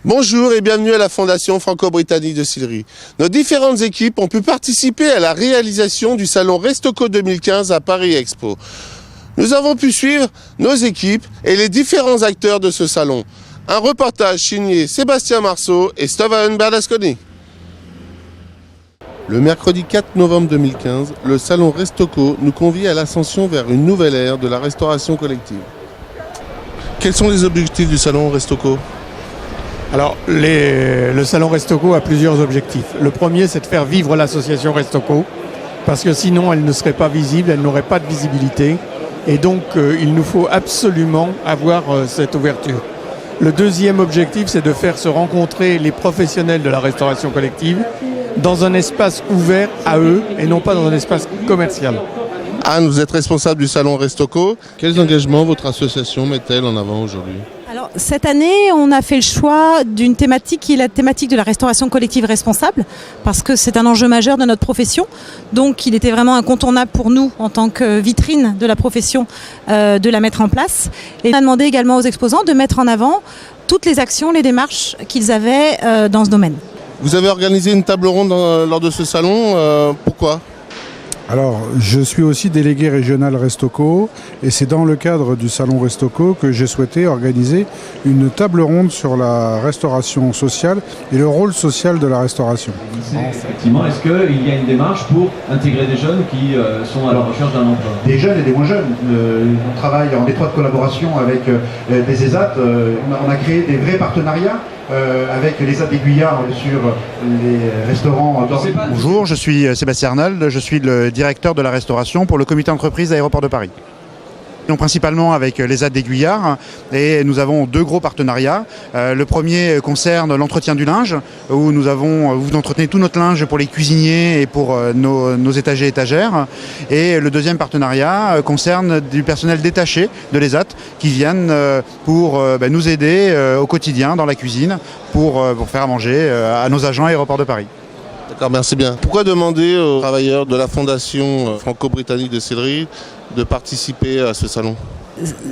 Bonjour et bienvenue à la Fondation franco-britannique de Sillery. Nos différentes équipes ont pu participer à la réalisation du salon Restocco 2015 à Paris Expo. Nous avons pu suivre nos équipes et les différents acteurs de ce salon. Un reportage signé Sébastien Marceau et Steven Bernasconi. Le mercredi 4 novembre 2015, le salon Restocco nous convie à l'ascension vers une nouvelle ère de la restauration collective. Quels sont les objectifs du salon Restocco ? Alors, le salon Restocco a plusieurs objectifs. Le premier, c'est de faire vivre l'association Restocco, parce que sinon, elle ne serait pas visible, elle n'aurait pas de visibilité. Et donc, il nous faut absolument avoir cette ouverture. Le deuxième objectif, c'est de faire se rencontrer les professionnels de la restauration collective dans un espace ouvert à eux et non pas dans un espace commercial. Anne, vous êtes responsable du salon Restocco. Quels engagements votre association met-elle en avant aujourd'hui ? Alors, cette année, on a fait le choix d'une thématique qui est la thématique de la restauration collective responsable, parce que c'est un enjeu majeur de notre profession. Donc, il était vraiment incontournable pour nous, en tant que vitrine de la profession, de la mettre en place. Et on a demandé également aux exposants de mettre en avant toutes les actions, les démarches qu'ils avaient dans ce domaine. Vous avez organisé une table ronde lors de ce salon. Pourquoi ? Alors, je suis aussi délégué régional Restocco et c'est dans le cadre du salon Restocco que j'ai souhaité organiser une table ronde sur la restauration sociale et le rôle social de la restauration. Effectivement, est-ce qu'il y a une démarche pour intégrer des jeunes qui sont à la recherche d'un emploi ? Des jeunes et des moins jeunes. On travaille en étroite collaboration avec des ESAT. On a créé des vrais partenariats avec les ESAT d'Aiguillard sur les restaurants d'Orly. Bonjour, je suis Sébastien Arnold, je suis le directeur de la restauration pour le comité d'entreprise Aéroport de Paris. Donc principalement avec les ESAT d'Aiguillard et nous avons deux gros partenariats. Le premier concerne l'entretien du linge où nous entretenez tout notre linge pour les cuisiniers et pour nos étagers et étagères. Et le deuxième partenariat concerne du personnel détaché de l'ESAT qui viennent pour nous aider au quotidien dans la cuisine pour faire à manger à nos agents Aéroport de Paris. D'accord, merci bien. Pourquoi demander aux travailleurs de la Fondation franco-britannique de Sillery de participer à ce salon ?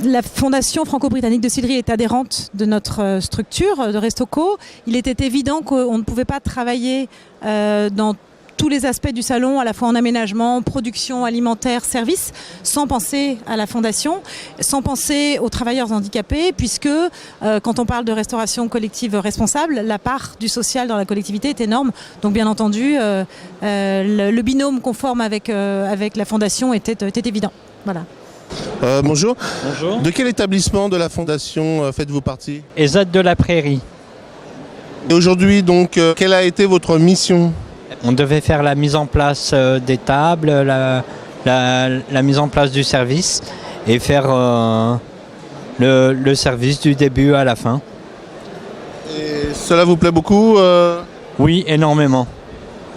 La Fondation franco-britannique de Sillery est adhérente de notre structure de Restocco. Il était évident qu'on ne pouvait pas travailler dans tous les aspects du salon, à la fois en aménagement, production, alimentaire, service, sans penser à la Fondation, sans penser aux travailleurs handicapés, puisque quand on parle de restauration collective responsable, la part du social dans la collectivité est énorme. Donc bien entendu, le binôme qu'on forme avec la Fondation était évident. Voilà. Bonjour. Bonjour. De quel établissement de la Fondation faites-vous partie ? ESAT de la Prairie. Et aujourd'hui, donc, quelle a été votre mission ? On devait faire la mise en place des tables, la mise en place du service et faire le service du début à la fin. Et cela vous plaît beaucoup Oui, énormément.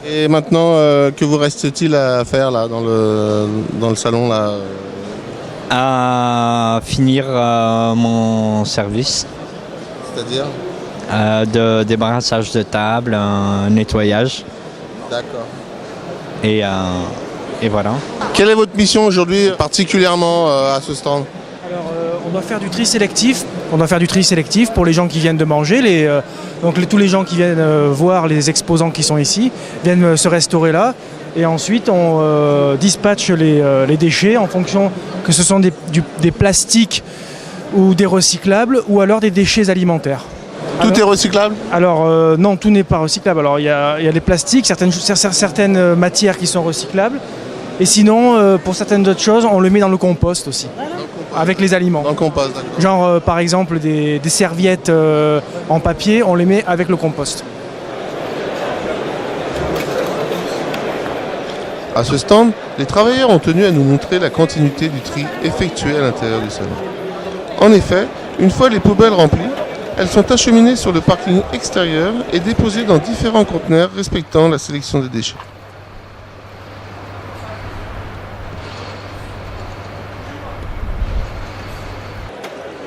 Et maintenant, que vous reste-t-il à faire là, dans le salon là À finir mon service. C'est-à-dire de débarrassage de table, un nettoyage. D'accord. Et voilà. Quelle est votre mission aujourd'hui, particulièrement à ce stand ? Alors, on doit faire du tri sélectif. On doit faire du tri sélectif pour les gens qui viennent de manger. Tous les gens qui viennent voir les exposants qui sont ici viennent se restaurer là. Et ensuite, on dispatche les déchets en fonction que ce sont des plastiques ou des recyclables ou alors des déchets alimentaires. Tout est recyclable ? Alors non, tout n'est pas recyclable. Alors il y a les plastiques, certaines matières qui sont recyclables. Et sinon, pour certaines autres choses, on le met dans le compost aussi, avec les aliments. Dans le compost, d'accord. Genre par exemple des serviettes en papier, on les met avec le compost. À ce stand, les travailleurs ont tenu à nous montrer la continuité du tri effectué à l'intérieur du salon. En effet, une fois les poubelles remplies, elles sont acheminées sur le parking extérieur et déposées dans différents conteneurs respectant la sélection des déchets.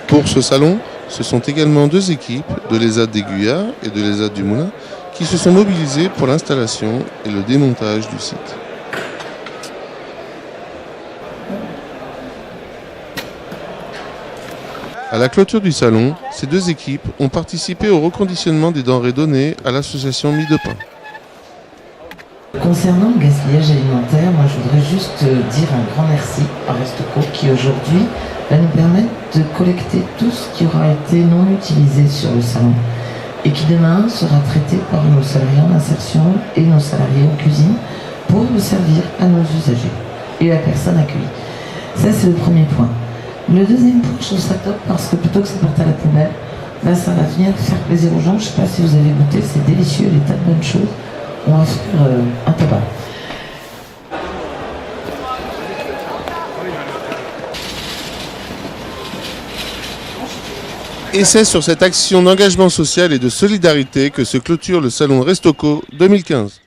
Pour ce salon, ce sont également deux équipes de l'ESAT d'Aiguillard et de l'ESAT du Moulin qui se sont mobilisées pour l'installation et le démontage du site. À la clôture du salon, ces deux équipes ont participé au reconditionnement des denrées données à l'association Mie de Pain. Concernant le gaspillage alimentaire, moi je voudrais juste dire un grand merci à Restau'co qui aujourd'hui va nous permettre de collecter tout ce qui aura été non utilisé sur le salon et qui demain sera traité par nos salariés en insertion et nos salariés en cuisine pour le servir à nos usagers et à la personne accueillie. Ça c'est le premier point. Le deuxième point, je trouve ça top parce que plutôt que ça parte à la poubelle, là ça va venir faire plaisir aux gens. Je ne sais pas si vous avez goûté, c'est délicieux, des tas de bonnes choses. On va faire un tabac. Et c'est sur cette action d'engagement social et de solidarité que se clôture le salon Restau'co 2015.